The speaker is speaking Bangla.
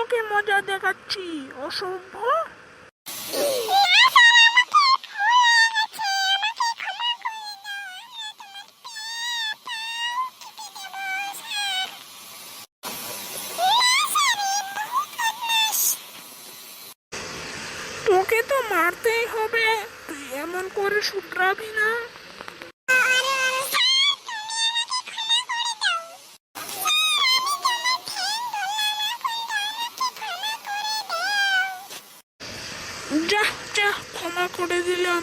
তোকে মজা দেখাচ্ছি, অসভ্য। তোকে তো মারতেই হবে, তুই এমন করে শুধরাবি না। যা যা, ক্ষমা করে দিলাম।